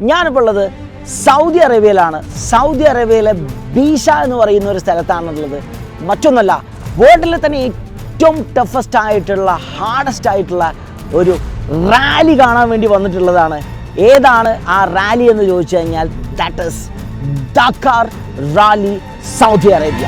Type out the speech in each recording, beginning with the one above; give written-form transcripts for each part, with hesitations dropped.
ഞാനിപ്പോൾ ഉള്ളത് Saudi അറേബ്യയിലാണ്. Saudi അറേബ്യയിലെ ബീഷ എന്ന് പറയുന്ന ഒരു സ്ഥലത്താണുള്ളത്. മറ്റൊന്നല്ല, വേൾഡിലെ തന്നെ ഏറ്റവും ടഫസ്റ്റ് ആയിട്ടുള്ള ഹാർഡസ്റ്റ് ആയിട്ടുള്ള ഒരു റാലി കാണാൻ വേണ്ടി വന്നിട്ടുള്ളതാണ്. ഏതാണ് ആ റാലി എന്ന് ചോദിച്ചു കഴിഞ്ഞാൽ that is Dakar rally Saudi Arabia.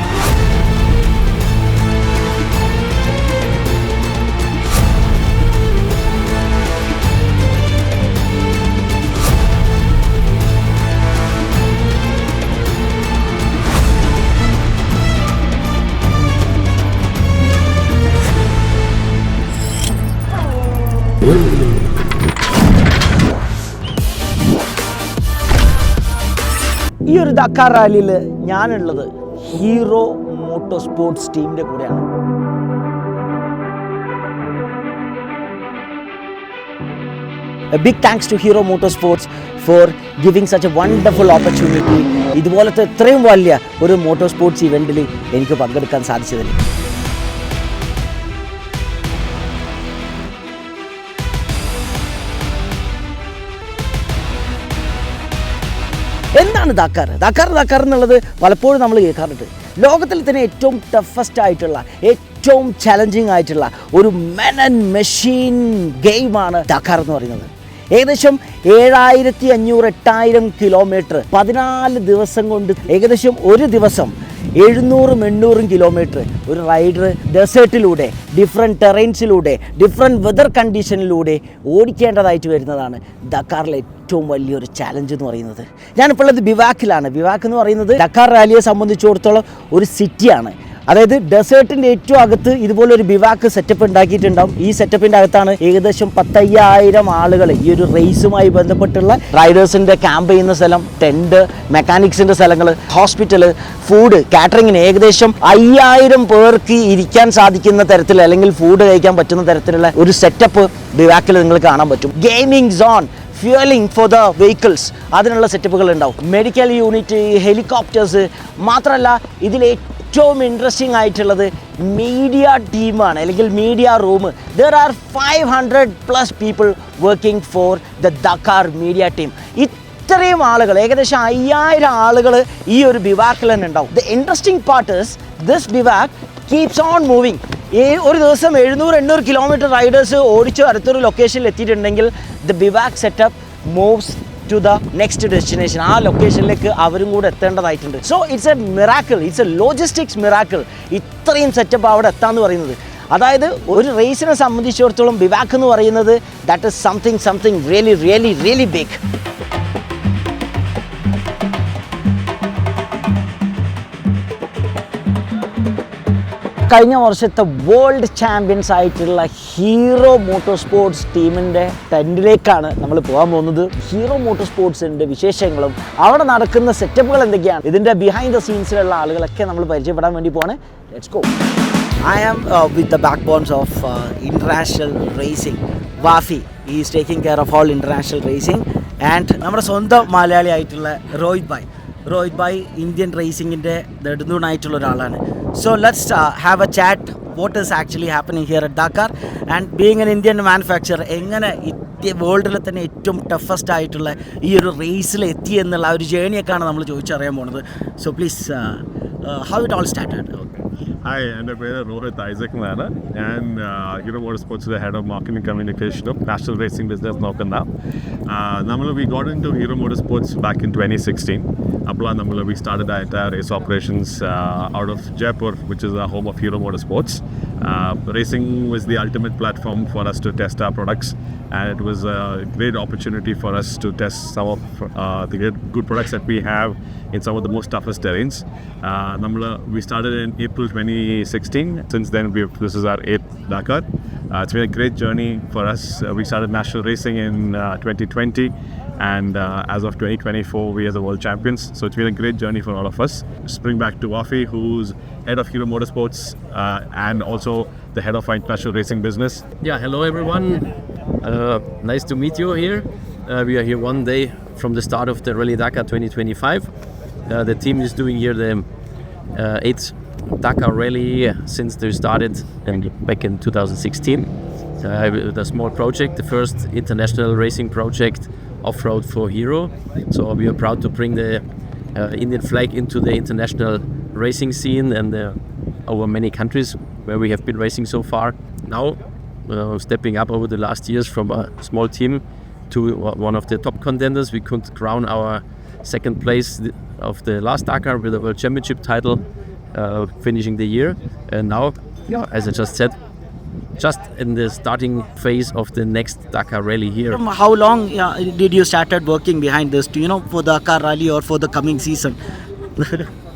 ഈ ഒരു ഡക്കാർ റാലിയിൽ ഞാനുള്ളത് ഹീറോ മോട്ടോ സ്പോർട്സ് ടീമിൻ്റെ കൂടെയാണ്. A big thanks to Hero Motorsports for giving such a wonderful opportunity. ഇതുപോലത്തെ ഇത്രയും വലിയ ഒരു മോട്ടോർ സ്പോർട്സ് ഇവൻറ്റിൽ എനിക്ക് പങ്കെടുക്കാൻ സാധിച്ചതിന്. എന്താണ് ഡക്കാർ? ഡക്കാർ എന്നുള്ളത് പലപ്പോഴും നമ്മൾ കേൾക്കാറുണ്ട്. ലോകത്തിൽ തന്നെ ഏറ്റവും ടഫസ്റ്റ് ആയിട്ടുള്ള, ഏറ്റവും ചലഞ്ചിങ് ആയിട്ടുള്ള ഒരു മെൻ ആൻഡ് മെഷീൻ ഗെയിമാണ് ഡക്കാർ എന്ന് പറയുന്നത്. ഏകദേശം 7500-8000 കിലോമീറ്റർ 14 ദിവസം കൊണ്ട്, ഏകദേശം ഒരു ദിവസം 700-800 കിലോമീറ്റർ ഒരു റൈഡർ ഡെസേർട്ടിലൂടെ, ഡിഫറെൻറ്റ് ടെറൈൻസിലൂടെ, ഡിഫറെൻറ്റ് വെതർ കണ്ടീഷനിലൂടെ ഓടിക്കേണ്ടതായിട്ട് വരുന്നതാണ് ഡക്കാറിലെ ഏറ്റവും വലിയൊരു ചാലഞ്ച് എന്ന് പറയുന്നത്. ഞാനിപ്പോൾ ഉള്ളത് ബിവാക്കിലാണ്. ബിവാക്ക് എന്ന് പറയുന്നത് ഡക്കാർ റാലിയെ സംബന്ധിച്ചിടത്തോളം ഒരു സിറ്റിയാണ്. അതായത് ഡെസേർട്ടിൻ്റെ ഏറ്റവും അകത്ത് ഇതുപോലെ ഒരു ബിവാക്ക് സെറ്റപ്പ് ഉണ്ടാക്കിയിട്ടുണ്ടാവും. ഈ സെറ്റപ്പിൻ്റെ അകത്താണ് ഏകദേശം 10,000 ആളുകൾ ഈ ഒരു റേസുമായി ബന്ധപ്പെട്ടുള്ള റൈഡേഴ്സിൻ്റെ ക്യാമ്പ് ചെയ്യുന്ന സ്ഥലം, ടെൻറ്റ്, മെക്കാനിക്സിൻ്റെ സ്ഥലങ്ങൾ, ഹോസ്പിറ്റൽ, ഫുഡ്, കാറ്ററിങ്ങിന് ഏകദേശം 5000 പേർക്ക് ഇരിക്കാൻ സാധിക്കുന്ന തരത്തിൽ അല്ലെങ്കിൽ ഫുഡ് കഴിക്കാൻ പറ്റുന്ന തരത്തിലുള്ള ഒരു സെറ്റപ്പ് ബിവാക്കിൽ നിങ്ങൾക്ക് കാണാൻ പറ്റും. Gaming zone, fueling for the vehicles, അതിനുള്ള സെറ്റപ്പുകൾ ഉണ്ടാവും. Medical unit, helicopters. മാത്രമല്ല ഇതിൽ ഏറ്റവും ഇൻട്രസ്റ്റിംഗ് ആയിട്ടുള്ളത് മീഡിയ ടീമാണ്, അല്ലെങ്കിൽ media room. There are 500+ people working for the Dakar media team. ഇത്രയും ആളുകൾ, ഏകദേശം 5000 ആളുകൾ ഈ ഒരു ബിവാക്കിൽ തന്നെ ഉണ്ടാവും. The interesting part is this bivouac keeps on moving. ഒരു ദിവസം 700-800 കിലോമീറ്റർ റൈഡേഴ്സ് ഓടിച്ച് അടുത്തൊരു ലൊക്കേഷനിൽ എത്തിയിട്ടുണ്ടെങ്കിൽ the bivouac setup moves to the next destination. ആ ലൊക്കേഷനിലേക്ക് അവരും കൂടെ എത്തേണ്ടതായിട്ടുണ്ട്. So it's a miracle, it's a logistics miracle ഇത്രയും സെറ്റപ്പ് അവിടെ എത്താന്ന് പറയുന്നത്. അതായത് ഒരു റേസിനെ സംബന്ധിച്ചിടത്തോളം ബിവാക്ക് എന്ന് പറയുന്നത് that is something really really really big. കഴിഞ്ഞ വർഷത്തെ വേൾഡ് ചാമ്പ്യൻസ് ആയിട്ടുള്ള ഹീറോ മോട്ടോ സ്പോർട്സ് ടീമിൻ്റെ ടെൻറ്റിലേക്കാണ് നമ്മൾ പോകാൻ പോകുന്നത്. ഹീറോ മോട്ടോ സ്പോർട്സിൻ്റെ വിശേഷങ്ങളും അവിടെ നടക്കുന്ന സെറ്റപ്പുകൾ എന്തൊക്കെയാണ്, ഇതിൻ്റെ ബിഹൈൻഡ് ദ സീൻസിലുള്ള ആളുകളൊക്കെ നമ്മൾ പരിചയപ്പെടാൻ വേണ്ടി പോവാണ്. Let's go. I am with the backbones of international racing. Wafi, he is taking care of all international racing. And നമ്മുടെ സ്വന്തം മലയാളി ആയിട്ടുള്ള റോഹിത് ഭായ് ഇന്ത്യൻ റേസിങ്ങിൻ്റെ നെടുന്തൂണായിട്ടുള്ള ഒരാളാണ്. So let's have a chat what is actually happening here at Dakar and being an Indian manufacturer എങ്ങനെ വേൾഡിലെ തന്നെ ഏറ്റവും toughest ആയിട്ടുള്ള ഈ ഒരു റേസിൽ എത്തി എന്നുള്ള ഒരു ജേണിയൊക്കെയാണ് നമ്മൾ ചോദിച്ചറിയാൻ പോകുന്നത്. So please, how it all started? Hi, എൻ്റെ പേര് രോഹിത് ഐസക് എന്നാണ്. ഞാൻ ഹീറോ മോട്ടോർസ്പോർട്സിലെ ഹെഡ് ഓഫ് മാർക്കറ്റിംഗ് കമ്മ്യൂണിക്കേഷനും നാഷണൽ റേസിംഗ് ബിസിനസ് നോക്കുന്ന. we got into Hero Motorsports back in 2016. We started our entire race operations out of Jaipur, which is the home of Hero Motorsports. Racing was the ultimate platform for us to test our products, and it was a great opportunity for us to test some of the good products that we have in some of the most toughest terrains. We started in April 2016. Since then, this is our 8th Dakar. It's been a great journey for us. We started national racing in 2020. And as of 2024, we are the world champions. So it's been a great journey for all of us. Spring back to Wafi, who's head of Hero Motorsports and also the head of our international racing business. Yeah, hello everyone. Nice to meet you here. We are here one day from the start of the Rally Dakar 2025. The team is doing here the 8th Dakar Rally since they started back in 2016. The small project, the first international racing project off-road for Hero. So we are proud to bring the Indian flag into the international racing scene and over many countries where we have been racing so far. Now, stepping up over the last years from a small team to one of the top contenders, we could crown our second place of the last Dakar with the World Championship title, finishing the year. And now, as I just said, just in the starting phase of the next Dakar rally here. How long did you started working behind this, for the Dakar rally or for the coming season?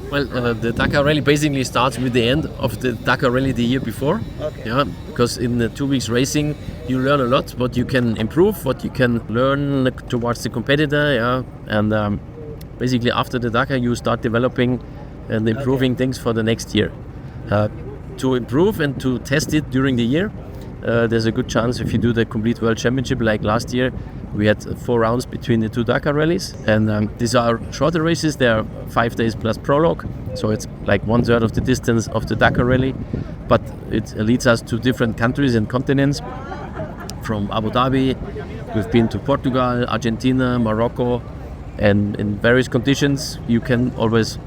Well, the Dakar rally basically starts with the end of the Dakar rally the year before. Okay. Yeah, because in the 2 weeks racing, you learn a lot, what you can improve, what you can learn towards the competitor. Yeah, and basically after the Dakar, you start developing and improving things for the next year. To improve and to test it during the year, there's a good chance if you do the complete World Championship like last year. We had 4 rounds between the 2 Dakar rallies, and these are shorter races. They are 5 days plus prologue, so it's like 1/3 of the distance of the Dakar rally, but it leads us to different countries and continents. From Abu Dhabi, we've been to Portugal, Argentina, Morocco, and in various conditions you can always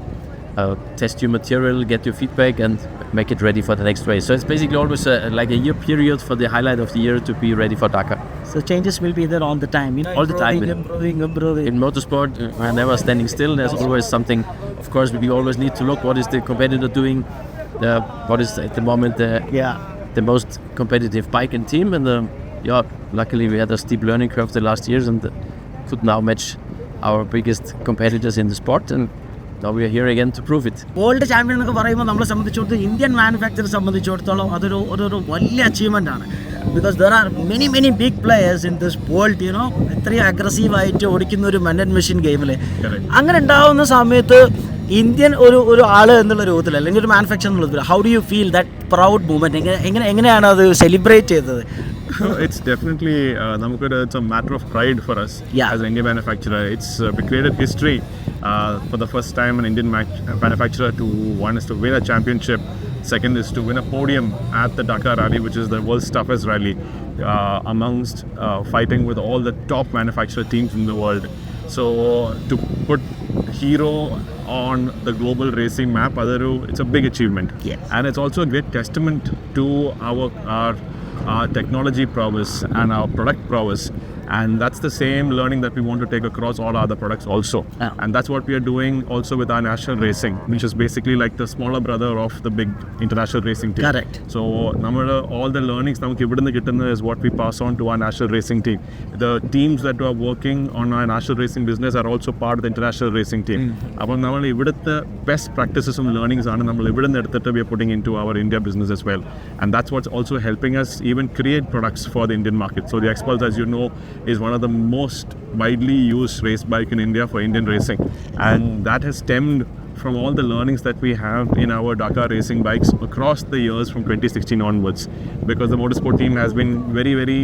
test your material, get your feedback, and make it ready for the next race. So it's basically always like a year period for the highlight of the year to be ready for Dakar. So changes will be there all the time, All the time. improving. In motorsport, we're never standing still. There's always something. Of course, we always need to look what is the competitor doing, what is at the moment the most competitive bike and team. And luckily we had a steep learning curve the last years and could now match our biggest competitors in the sport. And now we are here again to prove it. World champion എന്നൊക്കെ പറയുമ്പോൾ നമ്മളെ സംബന്ധിച്ചിടത്തോളം Indian മാനുഫാക്ചറെ സംബന്ധിച്ചിടത്തോളം അതൊരു വലിയ achievement ആണ്. Because there are many big players in this world, എത്രയും അഗ്രസീവായിട്ട് ഓടിക്കുന്ന ഒരു മൻ ആൻഡ് മെഷീൻ ഗെയിമിൽ. അങ്ങനെ ഉണ്ടാവുന്ന സമയത്ത് ഇന്ത്യൻ ഒരു ആള് എന്നുള്ള രൂപത്തിൽ അല്ലെങ്കിൽ ഒരു മാനുഫാക്ചർ എന്നുള്ള രൂപത്തിൽ how do you feel that proud movement? എങ്ങനെയാണ് അത് സെലിബ്രേറ്റ് ചെയ്തത്? It's definitely it's a matter of pride for us as an Indian manufacturer. We created history for the first time an Indian manufacturer one is to win a championship, second is to win a podium at the Dakar Rally, which is the world's toughest rally, amongst fighting with all the top manufacturer teams in the world. So to put Hero on the global racing map, it's a big achievement. Yes. And it's also a great testament to our technology prowess and our product prowess, and that's the same learning that we want to take across all other products also. And that's what we are doing also with our national racing, which is basically like the smaller brother of the big international racing team. Correct. So all the learnings namukku ividunnu kittunna is what we pass on to our national racing team. The teams that are working on our national racing business are also part of the international racing team. Appo nammal ividutte best practices and learnings aanu nammal ividunnu eduthittu we are putting into our India business as well, and that's what's also helping us even create products for the Indian market. So the Xpulse, as you know, is one of the most widely used race bike in India for Indian racing, and that has stemmed from all the learnings that we have in our Dakar racing bikes across the years from 2016 onwards, because the motorsport team has been very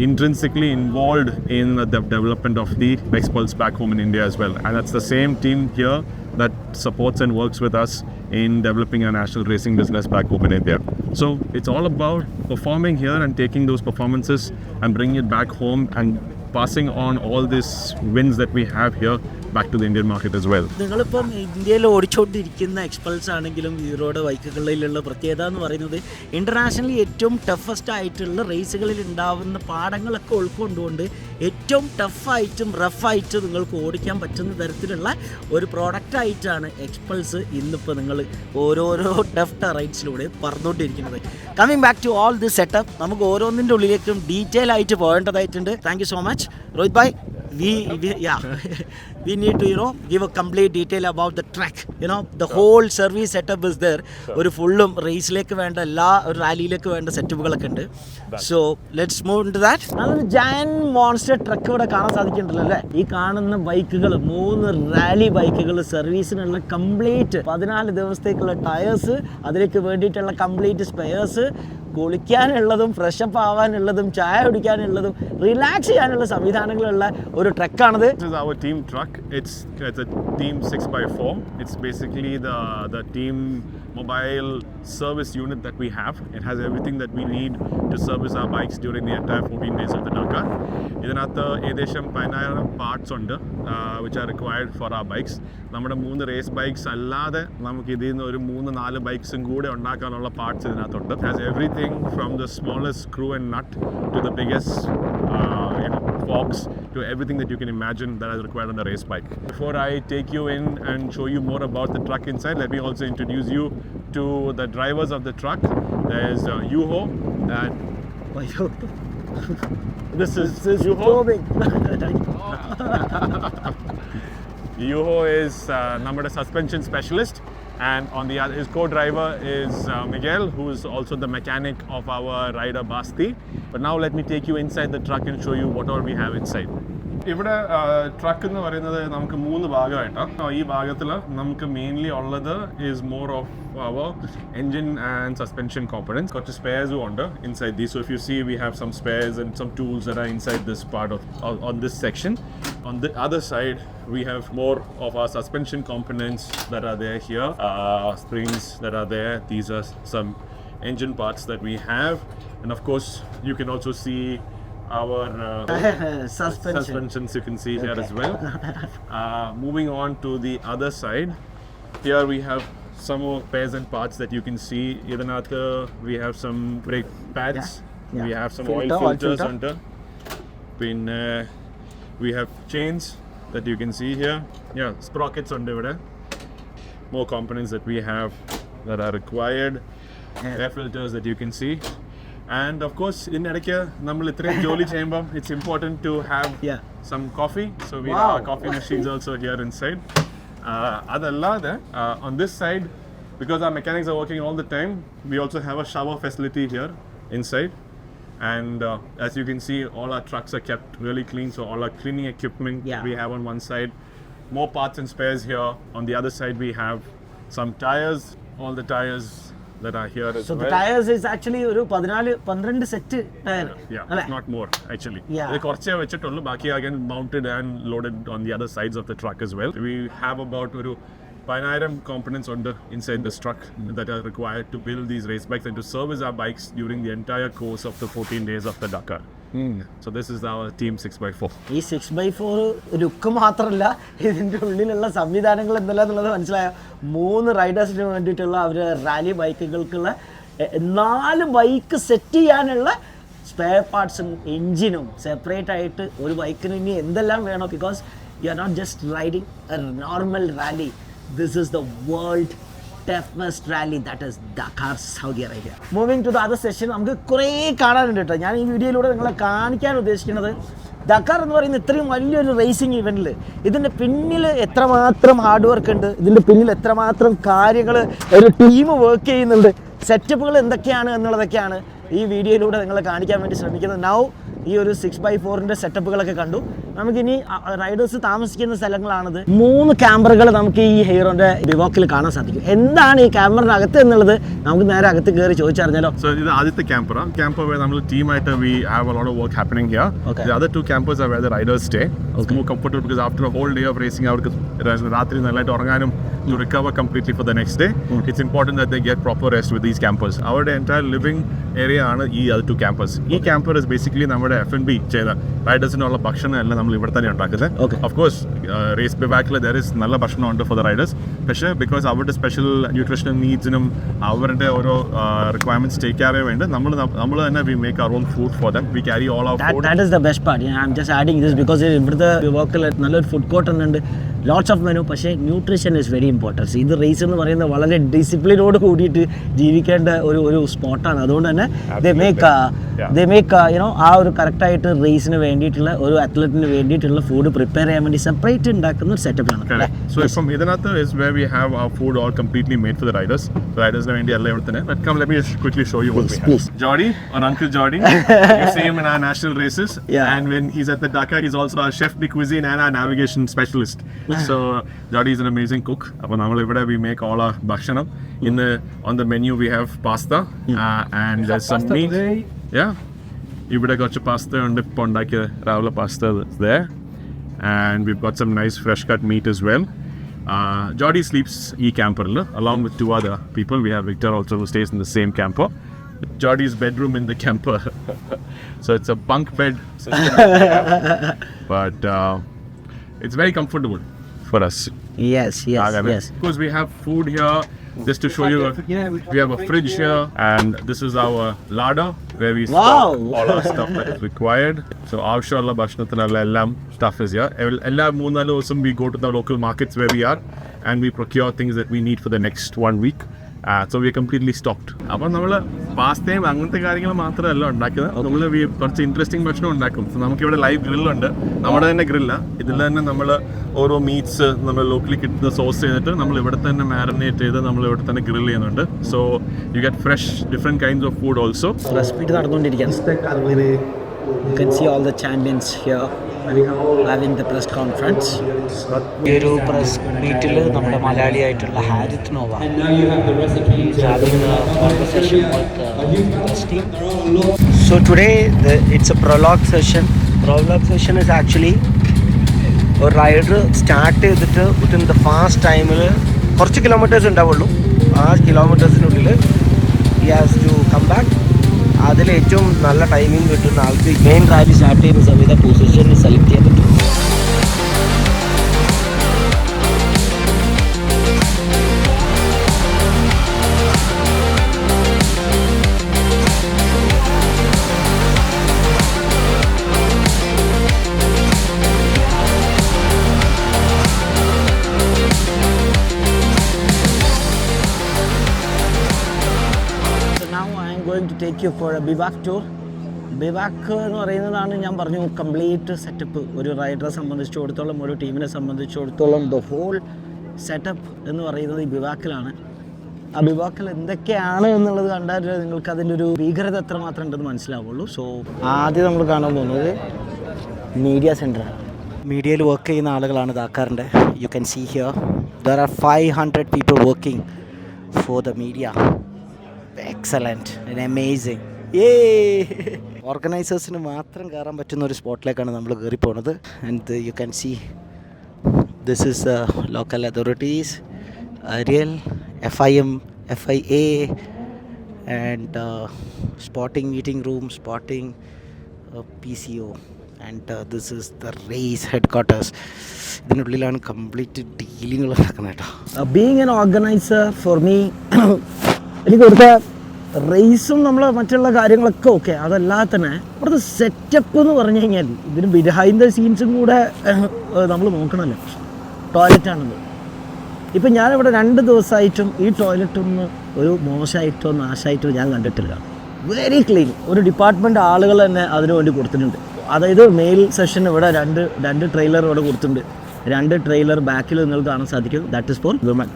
intrinsically involved in the development of the Xpulse back home in India as well, and that's the same team here that supports and works with us in developing a national racing business back home in India. So it's all about performing here and taking those performances and bringing it back home and passing on all these wins that we have here back to the Indian market as well. നിങ്ങളിപ്പം ഇന്ത്യയിൽ ഓടിച്ചുകൊണ്ടിരിക്കുന്ന Xpulse ആണെങ്കിലും ഹീറോയുടെ ബൈക്കുകളിലുള്ള പ്രത്യേകത എന്ന് പറയുന്നത് internationally ഏറ്റവും toughest ആയിട്ടുള്ള റേസുകളിൽ ഉണ്ടാവുന്ന പാഠങ്ങളൊക്കെ ഉൾക്കൊണ്ടുകൊണ്ട് ഏറ്റവും ടഫായിട്ടും റഫായിട്ടും നിങ്ങൾക്ക് ഓടിക്കാൻ പറ്റുന്ന തരത്തിലുള്ള ഒരു പ്രോഡക്റ്റായിട്ടാണ് എക്സ്പൾസ് ഇന്നിപ്പോൾ നിങ്ങൾ ഓരോരോ ടഫ് ടെറൈൻസിലൂടെ പറഞ്ഞുകൊണ്ടിരിക്കുന്നത്. Coming back to all this setup, നമുക്ക് ഓരോന്നിൻ്റെ ഉള്ളിലേക്കും ഡീറ്റെയിൽ ആയിട്ട് പോകേണ്ടതായിട്ടുണ്ട്. Thank you so much Rohit bhai. We need to give a complete detail about the track. The whole service setup is there. ഒരു ഫുള്ളും റേസിലേക്ക് വേണ്ട എല്ലാ റാലിയിലേക്ക് വേണ്ട സെറ്റപ്പുകളൊക്കെ ഉണ്ട്. So let's move in to that. അതൊരു ജയന്റ് മോൺസ്റ്റർ ട്രക്ക് ഇവിടെ കാണാൻ സാധിക്കുന്നുണ്ടല്ലോ അല്ലേ? ഈ കാണുന്ന ബൈക്കുകൾ 3 റാലി ബൈക്കുകൾ സർവീസിനുള്ള കംപ്ലീറ്റ് 14 ദിവസത്തേക്കുള്ള ടയേഴ്സ്, അതിലേക്ക് വേണ്ടിയിട്ടുള്ള കംപ്ലീറ്റ് സ്പെയർസ്, കുളിക്കാനുള്ളതും ഫ്രഷപ്പ് ആവാനുള്ളതും ചായ കുടിക്കാനുള്ളതും റിലാക്സ് ചെയ്യാനുള്ള സംവിധാനങ്ങളുള്ള ഒരു ട്രക്കാണിത്. This is our team truck. It's a team 6x4. It's basically the team mobile service unit that we have. It has everything that we need to service our bikes during the entire 14 days of the Dakar. ഇതിനകത്ത് ഏകദേശം 10,000 parts ഉണ്ട് which are required for our bikes. നമ്മുടെ 3 raise bikes അല്ലാതെ നമുക്ക് ഇതിൽ നിന്ന് ഒരു 3-4 ബൈക്സും കൂടെ ഉണ്ടാക്കാനുള്ള പാർട്സ് ഇതിനകത്തുണ്ട്. It has everything from the smallest screw and nut to the biggest forks to everything that you can imagine that is required on a race bike. Before I take you in and show you more about the truck inside, let me also introduce you to the drivers of the truck. There's Yuho and this is Yuho. Yuho is നമ്മുടെ suspension specialist, and on the other, his co-driver is Miguel, who is also the mechanic of our rider Basti. But now let me take you inside the truck and show you what all we have inside. ഇവിടെ truck എന്ന് പറയുന്നത് നമുക്ക് 3 ഭാഗമായിട്ടാണ്. ഈ ഭാഗത്തിൽ നമുക്ക് mainly ഉള്ളത് is more of our engine and suspension components. കുറച്ച് സ്പെയർസും ഉണ്ട് inside these. So if you see we have some spares and some tools that are inside this part of on this section. On the other side, we have more of our suspension components that are there here, springs that are there. These are some engine parts that we have, and of course, you can also see our suspensions you can see here as well. Moving on to the other side, here we have some more pairs and parts that you can see. Idanatha we have some brake pads, we have some oil filters under. We have chains that you can see here. Sprockets under there. More components that we have that are required. Air filters that you can see. And of course, in Edeke, nammal itre jolly chamber, it's important to have some coffee. So we have our coffee machines also here inside. Adallade, on this side, because our mechanics are working all the time, we also have a shower facility here inside. And as you can see, all our trucks are kept really clean. So all our cleaning equipment we have on one side. More parts and spares here. On the other side, we have some tires. All the tires that are here as so well. The tires is actually ഒരു 12 set tyre. It's not more actually. ഇത് കുറച്ചേ വെച്ചിട്ടുള്ളൂ. ബാക്കി again mounted and loaded on the other sides of the truck as well. We have about ഒരു 10,000 components under inside this truck that are required to build these race bikes and to service our bikes during the entire course of the 14 days of the Dakar. So this is our team 6x4. ഈ 6x4 look മാത്രമല്ല, ഇതിൻ്റെ ഉള്ളിലുള്ള സംവിധാനങ്ങൾ എന്തെല്ലാന്നുള്ളത് മനസ്സിലായോ? 3 റൈഡേഴ്സിന് വേണ്ടിയിട്ടുള്ള അവരുടെ rally ബൈക്കുകൾക്കുള്ള 4 ബൈക്ക് സെറ്റ് ചെയ്യാനുള്ള സ്പെയർ പാർട്സും എൻജിനും സെപ്പറേറ്റ് ആയിട്ട് ഒരു ബൈക്കിന് ഇനി എന്തെല്ലാം വേണോ? Because you are not just riding a normal rally. This is the world toughest rally, that is Dakar, Saudi Arabia. Moving to the other session, നമുക്ക് കുറേ കാണാനുണ്ട് കേട്ടോ. ഞാൻ ഈ വീഡിയോയിലൂടെ നിങ്ങളെ കാണിക്കാൻ ഉദ്ദേശിക്കുന്നത് ഡക്കാർ എന്ന് പറയുന്ന ഇത്രയും വലിയൊരു റേസിംഗ് ഇവൻറ്റിൽ ഇതിൻ്റെ പിന്നിൽ എത്രമാത്രം ഹാർഡ് വർക്ക് ഉണ്ട്, ഇതിൻ്റെ പിന്നിൽ എത്രമാത്രം കാര്യങ്ങൾ ഒരു ടീം വർക്ക് ചെയ്യുന്നുണ്ട്, സെറ്റപ്പുകൾ എന്തൊക്കെയാണ് എന്നുള്ളതൊക്കെയാണ് ഈ വീഡിയോയിലൂടെ നിങ്ങളെ കാണിക്കാൻ വേണ്ടി ശ്രമിക്കുന്നത്. നൗ ഈ ഒരു 6x4ൻ്റെ സെറ്റപ്പുകളൊക്കെ കണ്ടു. നമുക്കിനി റൈഡേഴ്സ് താമസിക്കുന്ന സ്ഥലങ്ങളാണിത്. 3 ക്യാമറകൾ നമുക്ക് ഈ ഹീറോൻ്റെ ബിവോക്കിൽ കാണാൻ സാധിക്കും. എന്താണ് ഈ ക്യാമറിനകത്ത് എന്നുള്ളത് നമുക്ക് നേരെ അകത്ത് കയറി ചോദിച്ചറിഞ്ഞാലോ? So ഇത് ആദ്യത്തെ camper where നമ്മൾ ടീമായിട്ട് we have a lot of work happening here. The other 2 campers are where the riders stay. It's more comfortable because after a whole day of racing അവർക്ക് രാത്രി നല്ലതായിട്ട് ഉറങ്ങാനും to recover completely for the next day. It's important that they get proper rest with these campers. Our entire living area ആണ് ഈ other 2 campers. ഈ camper is basically നമ്മുടെ F&B ചെയ്ത റൈഡേഴ്സിനുള്ള ഭക്ഷണം എല്ലാം നമ്മൾ ഇവിടെ തന്നെ ഉണ്ടാക്കുന്നത്. Of course, race bivacൽ there is നല്ല ഭക്ഷണം ഉണ്ട് for the riders. പക്ഷേ because അവരുടെ സ്പെഷ്യൽ ന്യൂട്രീഷണൽ നീഡ്സിനും അവരുടെ ഓരോ റിക്വയർമെന്റ്സ് ടേക്ക് കെയർ ചെയ്യാൻ വേണ്ടി നമ്മൾ തന്നെ we make our own food for them. We carry all our food. That is the best part. I'm just adding this because ഇവിടുത്തെ ബിവോക്കിൽ നല്ലൊരു ഫുഡ് കോർട്ട് ഉണ്ട്, ലോട്ട്സ് ഓഫ് മെനു. പക്ഷേ ന്യൂട്രീഷൻ ഇസ് വെരി ഇമ്പോർട്ടൻസ്. ഇത് raise എന്ന് പറയുന്നത് വളരെ ഡിസിപ്ലിനോട് കൂടിയിട്ട് ജീവിക്കേണ്ട ഒരു സ്പോട്ടാണ്. അതുകൊണ്ട് തന്നെ they make ആ ഒരു കറക്റ്റായിട്ട് റേസിന് വേണ്ടിയിട്ടുള്ള ഒരു അത്ലറ്റിന് വേണ്ടിയിട്ടുള്ള ഫുഡ് പ്രിപ്പയർ ചെയ്യാൻ വേണ്ടി സെപ്പറേറ്റ് ഉണ്ടാക്കുന്ന ഒരു സെറ്റപ്പാണ്. So from ഇതിനകത്ത് is where we have our food all completely made for the riders. Ridersന് വേണ്ടി എല്ലാം ഇവിടെ തന്നെ. But come, let me just quickly show you what we have. Jordi, or Uncle Jordi, you see him in our national races. And when he's at the Dakar, he's also our chef de cuisine and our navigation specialist. So Jordi is an amazing cook. അപ്പോൾ നമ്മൾ ഇവിടെ we make all our ഭക്ഷണം. On the menu we have pasta and there's some meat. ഇവിടെ കുറച്ച് pasta ഉണ്ട്. ഇപ്പോൾ ഉണ്ടാക്കിയ രാവിലെ pasta there. And we've got some nice fresh cut meat as well. Jordy sleeps e-camper along with 2 other people. We have Victor also who stays in the same camper. Jordy's bedroom in the camper. So it's a bunk bed system. But it's very comfortable for us. Yes. Because we have food here. Just to show you, we have a fridge here, and this is our larder where we stock all our stuff that is required. So avshamalla bhashanathinalla ellam stuff is here. Ella 3-4 ദിവസം we go to the local markets where we are and we procure things that we need for the next 1 week. So we are completely stocked. അപ്പോൾ നമ്മൾ പാസ്തയും അങ്ങനത്തെ കാര്യങ്ങൾ മാത്രമല്ല ഉണ്ടാക്കുന്നത്, നമ്മൾ കുറച്ച് interesting ഭക്ഷണം ഉണ്ടാക്കും. നമുക്കിവിടെ ലൈവ് ഗ്രില്ലുണ്ട്, നമ്മുടെ തന്നെ ഗ്രില്ല. ഇതിൽ തന്നെ നമ്മൾ ഓരോ മീറ്റ്സ് നമ്മൾ ലോക്കലി കിട്ടുന്ന സോസ് ചെയ്തിട്ട് നമ്മൾ ഇവിടെ തന്നെ മാരിനേറ്റ് ചെയ്ത് നമ്മൾ ഇവിടെ തന്നെ ഗ്രിൽ ചെയ്യുന്നുണ്ട്. So you get fresh different kinds of food also. Press meet നടന്നുകൊണ്ടിരിക്കുകയാണ്. You can see all the champions here having the press conference. ഈ ഒരു പ്രസ് മീറ്റിൽ നമ്മുടെ മലയാളിയായിട്ടുള്ള Harith Nova having a conversation with the press team. So today it's a prologue session. Prologue session is actually ഒരു rider start ചെയ്തിട്ട് within the fast ടൈമിൽ കുറച്ച് kilometres ഉണ്ടാവുള്ളൂ. ആ കിലോമീറ്റേഴ്സിനുള്ളിൽ he has to come back. അതിൽ ഏറ്റവും നല്ല ടൈമിംഗ് കിട്ടുന്ന ആൾക്ക് മെയിൻ റാലി സ്റ്റാർട്ട് ചെയ്യുന്ന സമയത്ത് പൊസിഷൻ സെലക്ട് ചെയ്യാൻ പറ്റും. To take you for a bivouac tour. ബിവാക്ക് എന്ന് പറയുന്നതാണ് ഞാൻ പറഞ്ഞു കംപ്ലീറ്റ് സെറ്റപ്പ്. ഒരു റൈഡറെ സംബന്ധിച്ചിടത്തോളം, ഒരു ടീമിനെ സംബന്ധിച്ചിടത്തോളം ദ ഹോൾ സെറ്റപ്പ് എന്ന് പറയുന്നത് ഈ ബിവാക്കിലാണ്. ആ ബിവാക്കിൽ എന്തൊക്കെയാണ് എന്നുള്ളത് കണ്ടാൽ നിങ്ങൾക്ക് അതിൻ്റെ ഒരു ഭീകരത എത്രമാത്രം ഉണ്ടെന്ന് മനസ്സിലാവുള്ളൂ. സോ ആദ്യം നമ്മൾ കാണാൻ പോകുന്നത് മീഡിയ സെൻറ്ററാണ്. മീഡിയയിൽ വർക്ക് ചെയ്യുന്ന ആളുകളാണ് ദാക്കാറിൻ്റെ. You can see here there are 500 people working for the media. Excellent and amazing. ഓർഗനൈസേഴ്സിന് മാത്രം കയറാൻ പറ്റുന്ന ഒരു സ്പോട്ടിലേക്കാണ് നമ്മൾ കയറി പോകുന്നത്. And you can see this is local authorities, aerial, FIM, FIA and spotting meeting room, spotting PCO and this is the race headquarters. ഇതിനുള്ളിലാണ് കംപ്ലീറ്റ് ഡീലിങ്ങൾ നടക്കുന്നത് കേട്ടോ. Being an organiser for me, എനിക്ക് ഇവിടുത്തെ റേസും നമ്മൾ മറ്റുള്ള കാര്യങ്ങളൊക്കെ ഓക്കെ, അതല്ലാതെ തന്നെ ഇവിടുത്തെ സെറ്റപ്പ് എന്ന് പറഞ്ഞു കഴിഞ്ഞാൽ ഇതിന് ബിഹൈൻഡ് ദ സീൻസും കൂടെ നമ്മൾ നോക്കണമല്ലോ. ടോയ്ലറ്റാണത്. ഇപ്പം ഞാനിവിടെ 2 ദിവസമായിട്ടും ഈ ടോയ്ലറ്റൊന്നും ഒരു മോശമായിട്ടോ നാശമായിട്ടോ ഞാൻ കണ്ടിട്ടില്ല. Very clean. ഒരു ഡിപ്പാർട്ട്മെൻറ്റ് ആളുകൾ തന്നെ അതിനു വേണ്ടി കൊടുത്തിട്ടുണ്ട്. അതായത് മെയിൽ സെഷൻ ഇവിടെ രണ്ട് ട്രെയിലർ ഇവിടെ കൊടുത്തിട്ടുണ്ട്. 2 ട്രെയിലർ ബാക്കിൽ നിങ്ങൾക്ക് കാണാൻ സാധിക്കും. That is for women.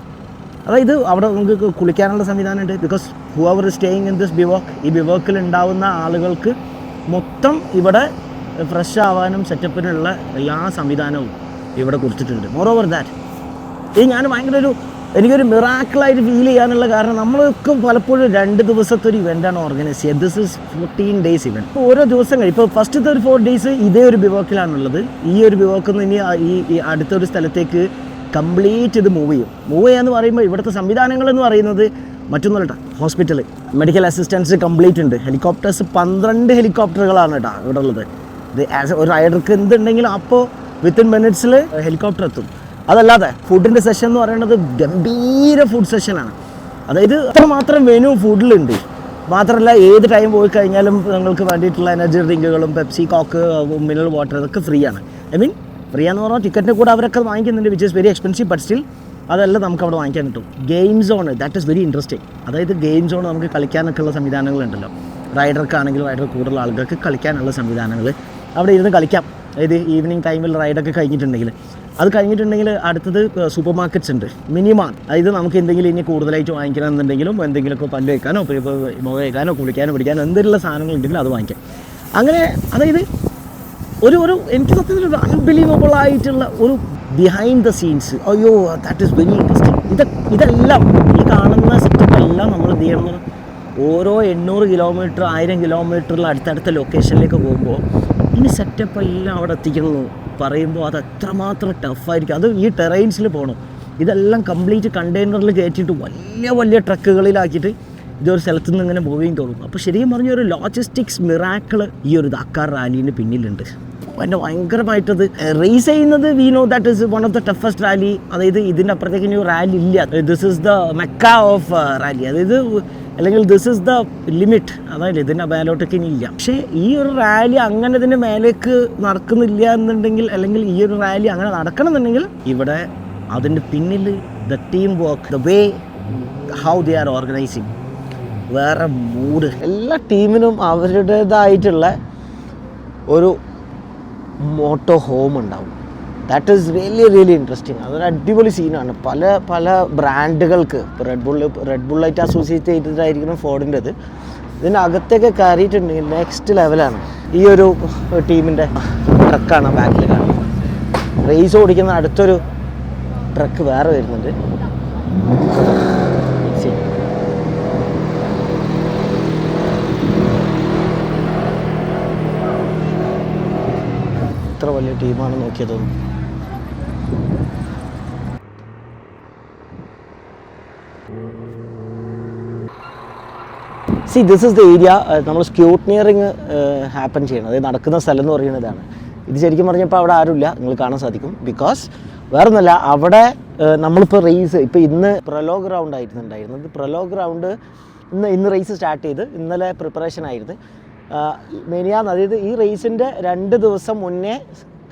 അതായത് അവിടെ നമുക്ക് കുളിക്കാനുള്ള സംവിധാനമുണ്ട്. Because Hoover staying in this BVoc, ഈ ബിവോക്കിൽ ഉണ്ടാവുന്ന ആളുകൾക്ക് മൊത്തം ഇവിടെ ഫ്രഷ് ആവാനും സെറ്റപ്പിനുള്ള എല്ലാ സംവിധാനവും ഇവിടെ കൊടുത്തിട്ടുണ്ട്. മോറോവർ ദാറ്റ് ഇത് ഞാൻ ഭയങ്കര എനിക്കൊരു മിറാക്കിളായിട്ട് ഫീൽ ചെയ്യാനുള്ള കാരണം നമ്മളൊക്കെ പലപ്പോഴും 2 ദിവസത്തെ ഒരു ഇവൻ്റാണ് ഓർഗനൈസ് ചെയ്യുക. This is 14 days event. ഓരോ ദിവസം കഴിയും. ഇപ്പോൾ ഫസ്റ്റത്തെ ഒരു 4 days ഇതേ ഒരു ബിവോക്കിലാണുള്ളത്. ഈ ഒരു ബിവോക്കിൽ നിന്ന് ഇനി ഈ അടുത്തൊരു സ്ഥലത്തേക്ക് കംപ്ലീറ്റ് ഇത് മൂവ് ചെയ്യാന്ന് പറയുമ്പോൾ ഇവിടുത്തെ സംവിധാനങ്ങൾ എന്ന് പറയുന്നത് മറ്റൊന്നുമല്ല. ഹോസ്പിറ്റൽ, മെഡിക്കൽ അസിസ്റ്റൻസ് കംപ്ലീറ്റ് ഉണ്ട്. ഹെലികോപ്റ്റേഴ്സ് 12 ഹെലികോപ്റ്ററുകളാണ് കേട്ടോ ഇവിടെ ഉള്ളത്. ഇത് ആസ് ഒരു റൈഡർക്ക് എന്തുണ്ടെങ്കിലും അപ്പോൾ വിത്തിൻ മിനിറ്റ്സിൽ ഹെലികോപ്റ്റർ എത്തും. അതല്ലാതെ ഫുഡിൻ്റെ സെഷൻ എന്ന് പറയുന്നത് ഗംഭീര ഫുഡ് സെഷനാണ്. അതായത് അത്രമാത്രം മെനു ഫുഡിലുണ്ട്. മാത്രമല്ല ഏത് ടൈം പോയി കഴിഞ്ഞാലും നിങ്ങൾക്ക് വേണ്ടിയിട്ടുള്ള എനർജി ഡ്രിങ്കുകളും പെപ്സി, കോക്ക്, മിനറൽ വാട്ടർ ഇതൊക്കെ ഫ്രീ ആണ്. ഫ്രീ എന്ന് പറഞ്ഞാൽ ടിക്കറ്റിന് കൂടെ അവരൊക്കെ വാങ്ങിക്കുന്നുണ്ട്, which is very expensive. But still അതെല്ലാം നമുക്ക് അവിടെ വാങ്ങിക്കാൻ കിട്ടും. Game zone, that is very interesting. അതായത് ഗെയിം സോൺ നമുക്ക് കളിക്കാനൊക്കെ ഉള്ള സംവിധാനങ്ങളുണ്ടല്ലോ. റൈഡർക്കാണെങ്കിലും റൈഡർ കൂടുതൽ ആളുകൾക്ക് കളിക്കാനുള്ള സംവിധാനങ്ങൾ അവിടെ ഇരുന്ന് കളിക്കാം. അതായത് ഈവനിങ് ടൈമിൽ റൈഡൊക്കെ കഴിഞ്ഞിട്ടുണ്ടെങ്കിൽ അടുത്തത് സൂപ്പർ മാർക്കറ്റ്സ് ഉണ്ട്, മിനിമാർട്ട്. അതായത് നമുക്ക് എന്തെങ്കിലും ഇനി കൂടുതലായിട്ട് വാങ്ങിക്കണം എന്നുണ്ടെങ്കിലും എന്തെങ്കിലുമൊക്കെ പല്ല് വയ്ക്കാനോ മുഖ വയ്ക്കാനോ കുളിക്കാനോ പിടിക്കാനോ എന്തെങ്കിലും സാധനങ്ങൾ ഉണ്ടെങ്കിലും അത് വാങ്ങിക്കാം. അങ്ങനെ അതായത് ഒരു എനിക്ക് സത്യത്തിൽ ഒരു അൺബിലീവബിൾ ആയിട്ടുള്ള ഒരു ബിഹൈൻഡ് ദ സീൻസ്. അയ്യോ, ദാറ്റ് ഈസ് വെരി ഇൻട്രസ്റ്റിംഗ്. ഇതെല്ലാം ഈ കാണുന്ന സെറ്റപ്പ് എല്ലാം നമ്മൾ എന്ത് ചെയ്യണം, ഓരോ 800 കിലോമീറ്റർ 1000 കിലോമീറ്ററിൽ അടുത്തടുത്ത ലൊക്കേഷനിലേക്ക് പോകുമ്പോൾ ഇനി സെറ്റപ്പ് എല്ലാം അവിടെ എത്തിക്കണം പറയുമ്പോൾ അത് എത്രമാത്രം ടഫായിരിക്കും. അത് ഈ ടെറൈൻസിൽ പോകണം. ഇതെല്ലാം കംപ്ലീറ്റ് കണ്ടെയ്നറിൽ കയറ്റിയിട്ട് വലിയ വലിയ ട്രക്കുകളിലാക്കിയിട്ട് ഇതൊരു സ്ഥലത്തു നിന്ന് ഇങ്ങനെ മൂവിങ് തുടങ്ങും. അപ്പോൾ ശരിക്കും പറഞ്ഞ ഒരു ലോജിസ്റ്റിക്സ് മിറാക്കിൾ ഈ ഒരു ദാക്കാർ റാലീന് പിന്നിലുണ്ട്. എൻ്റെ ഭയങ്കരമായിട്ടത് റേസ് ചെയ്യുന്നത് we know that is one of the toughest rally. അതായത് ഇതിൻ്റെ അപ്പുറത്തേക്ക് ഇനി റാലി ഇല്ല. This is the Mecca of rally, അതായത് അല്ലെങ്കിൽ ദിസ് ഇസ് ദ ലിമിറ്റ്, അതായത് ഇതിൻ്റെ മേലോട്ടേക്ക് ഇനി ഇല്ല. പക്ഷേ ഈ ഒരു റാലി അങ്ങനെ ഇതിൻ്റെ മേലേക്ക് നടക്കുന്നില്ല എന്നുണ്ടെങ്കിൽ, അല്ലെങ്കിൽ ഈ ഒരു റാലി അങ്ങനെ നടക്കണമെന്നുണ്ടെങ്കിൽ ഇവിടെ അതിൻ്റെ പിന്നിൽ the team work, the way how they are organising, വേറെ മൂഡ്. എല്ലാ ടീമിനും അവരുടേതായിട്ടുള്ള ഒരു മോട്ടോ ഹോം ഉണ്ടാവും. That is really interesting. അതൊരു അടിപൊളി സീനാണ്. പല ബ്രാൻഡുകൾക്ക് ഇപ്പോൾ റെഡ് ബുള്ളായിട്ട് അസോസിയേറ്റ് ചെയ്തിട്ടായിരിക്കണം ഫോർഡിൻ്റെത്. ഇതിനകത്തേക്ക് കയറിയിട്ടുണ്ടെങ്കിൽ നെക്സ്റ്റ് ലെവലാണ്. ഈ ഒരു ടീമിൻ്റെ ട്രക്കാണ് ബാക്കിൽ കാണുന്നത്. റേസ് ഓടിക്കുന്ന അടുത്തൊരു ട്രക്ക് വേറെ വരുന്നുണ്ട്. എത്ര വലിയ ടീമാണ് നോക്കിയതൊന്നും. See this is the area നമ്മൾ സ്ക്യൂട്ടനിയറിങ് ഹാപ്പൻ ചെയ്യണം. അതായത് നടക്കുന്ന സ്ഥലം എന്ന് പറയുന്നതാണ്. ഇത് ശരിക്കും പറഞ്ഞപ്പോൾ അവിടെ ആരുമില്ല, നിങ്ങൾ കാണാൻ സാധിക്കും. ബിക്കോസ് വേറെ ഒന്നുമല്ല, അവിടെ നമ്മളിപ്പോൾ റേസ് ഇപ്പോൾ ഇന്ന് പ്രലോഗ് റൗണ്ട് ആയിരുന്നുണ്ടായിരുന്നത്. പ്രലോഗ് റൗണ്ട് ഇന്ന് റേസ് സ്റ്റാർട്ട് ചെയ്ത് ഇന്നലെ പ്രിപ്പറേഷൻ ആയിരുന്നു. മെനിയാന്ന്, അതായത് ഈ റേസിൻ്റെ 2 ദിവസം മുന്നേ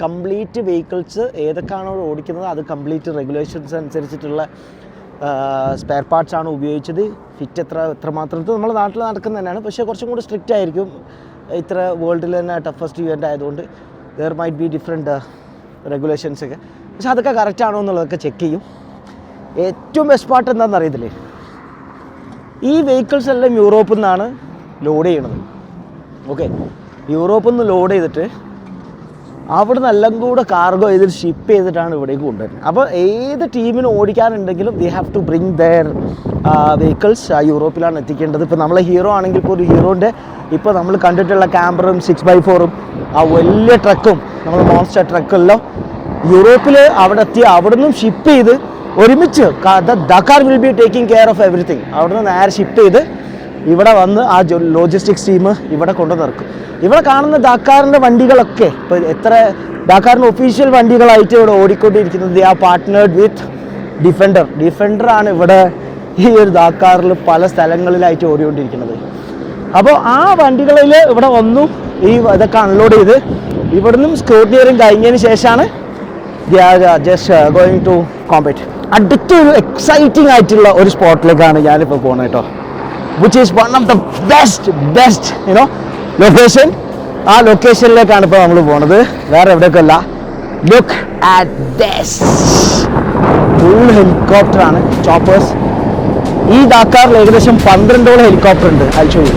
കംപ്ലീറ്റ് വെഹിക്കിൾസ് ഏതൊക്കെയാണോ ഓടിക്കുന്നത് അത് കംപ്ലീറ്റ് റെഗുലേഷൻസ് അനുസരിച്ചിട്ടുള്ള സ്പെയർ പാർട്സ് ആണ് ഉപയോഗിച്ചത്. ഫിറ്റ് എത്രമാത്രം നമ്മുടെ നാട്ടിൽ നടക്കുന്നത് തന്നെയാണ്, പക്ഷേ കുറച്ചും കൂടി സ്ട്രിക്റ്റ് ആയിരിക്കും. ഇത്ര വേൾഡിൽ തന്നെ ടഫസ്റ്റ് ഇവൻ്റ് ആയതുകൊണ്ട് ദർ മൈറ്റ് ബി ഡിഫറെൻറ്റ് റെഗുലേഷൻസൊക്കെ. പക്ഷെ അതൊക്കെ കറക്റ്റ് ആണോ എന്നുള്ളതൊക്കെ ചെക്ക് ചെയ്യും. ഏറ്റവും ബെസ്റ്റ് പാർട്ട് എന്താണെന്ന് അറിയത്തില്ലേ, ഈ വെഹിക്കിൾസ് എല്ലാം യൂറോപ്പിൽ നിന്നാണ് ലോഡ് ചെയ്യണത്. ഓക്കെ, യൂറോപ്പിൽ നിന്ന് ലോഡ് ചെയ്തിട്ട് അവിടെ നിന്ന് എല്ലാം കൂടെ കാർഗോ ചെയ്തിട്ട് ഷിപ്പ് ചെയ്തിട്ടാണ് ഇവിടേക്ക് കൊണ്ടുവരുന്നത്. അപ്പോൾ ഏത് ടീമിന് ഓടിക്കാനുണ്ടെങ്കിലും they have to bring their vehicles ആ യൂറോപ്പിലാണ് എത്തിക്കേണ്ടത്. ഇപ്പോൾ നമ്മളെ ഹീറോ ആണെങ്കിൽ ഇപ്പോൾ ഒരു ഹീറോൻ്റെ ഇപ്പോൾ നമ്മൾ കണ്ടിട്ടുള്ള ക്യാമ്പറും 6x4 ആ വലിയ ട്രക്കും നമ്മൾ മോൺസ്റ്റർ ട്രക്കെല്ലാം യൂറോപ്പിൽ അവിടെ എത്തി അവിടെ നിന്നും ഷിപ്പ് ചെയ്ത് ഒരുമിച്ച് Dakar will be taking care of everything. അവിടെ നിന്ന് നേരെ ഷിപ്പ് ചെയ്ത് ഇവിടെ വന്ന് ആ ലോജിസ്റ്റിക്സ് ടീം ഇവിടെ കൊണ്ടു നിർക്കും. ഇവിടെ കാണുന്ന ദക്കാറിൻ്റെ വണ്ടികളൊക്കെ ഇപ്പോൾ എത്ര ദക്കാറിൻ്റെ ഒഫീഷ്യൽ വണ്ടികളായിട്ട് ഇവിടെ ഓടിക്കൊണ്ടിരിക്കുന്നത് ദേ ആർ പാർട്ട്നേർഡ് വിത്ത് ഡിഫൻഡറാണ് ഇവിടെ ഈ ഒരു ദക്കാറിൽ പല സ്ഥലങ്ങളിലായിട്ട് ഓടിക്കൊണ്ടിരിക്കുന്നത്. അപ്പോൾ ആ വണ്ടികളിൽ ഇവിടെ വന്നു ഈ ഇതൊക്കെ അൺലോഡ് ചെയ്ത് ഇവിടെ നിന്നും സ്ക്രൂട്ടിനിയറിങ് കഴിഞ്ഞതിന് ശേഷമാണ് they are just going to compete. അടുത്തൊരു എക്സൈറ്റിംഗ് ആയിട്ടുള്ള ഒരു സ്പോട്ടിലേക്കാണ് ഞാനിപ്പോൾ പോകുന്നത് കേട്ടോ, which is one of the best you know location. ആ ലൊക്കേഷനിലേക്കാണ് ഇപ്പോൾ നമ്മൾ പോകുന്നത്, വേറെ എവിടേക്കല്ല. ലുക്ക് ആറ്റ് ദിസ്, ഫുൾ ഹെലികോപ്റ്ററാണ്, ചോപ്പേഴ്സ്. ഈ ദക്കാറിൽ ഏകദേശം 12 ഹെലികോപ്റ്റർ ഉണ്ട്. I show you.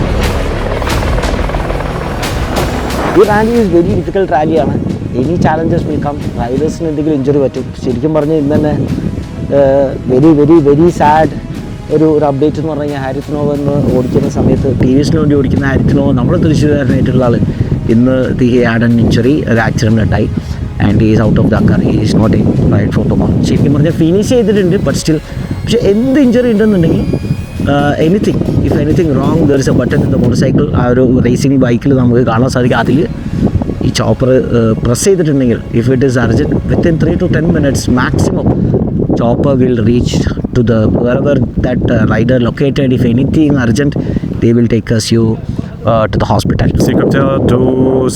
ഈ റാലി ഈസ് വെരി ഡിഫിക്കൽട്ട് റാലിയാണ്. Any challenges will come. റൈഡേഴ്സിന് എന്തെങ്കിലും ഇഞ്ചുറി പറ്റും. ശരിക്കും പറഞ്ഞാൽ ഇന്ന് തന്നെ വെരി സാഡ് ഒരു അപ്ഡേറ്റ് എന്ന് പറഞ്ഞു കഴിഞ്ഞാൽ ഹാരിസ് നോവ എന്ന് ഓടിക്കുന്ന സമയത്ത് ടി വി എസിന് വേണ്ടി ഓടിക്കുന്ന ഹാരിസ് നോവ നമ്മുടെ തൃശ്ശൂരുകാരനായിട്ടുള്ള ആൾ ഇന്ന് ഹി ഹാഡ് ആൻ ഇഞ്ചുറി, ഒരു ആക്സിഡൻ്റ് ഉണ്ടായി and he is out of Dakar. He is not in ride for tomorrow. ശരിക്കും പറഞ്ഞാൽ ഫിനിഷ് ചെയ്തിട്ടുണ്ട് ബട്ട് സ്റ്റിൽ. പക്ഷേ എന്ത് ഇഞ്ചുറി ഉണ്ടെന്നുണ്ടെങ്കിൽ if anything wrong there is A button in the motor cycle. ആ ഒരു റേസിംഗ് ബൈക്കിൽ നമുക്ക് കാണാൻ സാധിക്കും. അതിൽ ഈ ചോപ്പർ പ്രസ് ചെയ്തിട്ടുണ്ടെങ്കിൽ if it is urgent within 3 to 10 minutes maximum chopper will reach to the wherever that rider located. If anything urgent, they will take you to the hospital. Helicopter do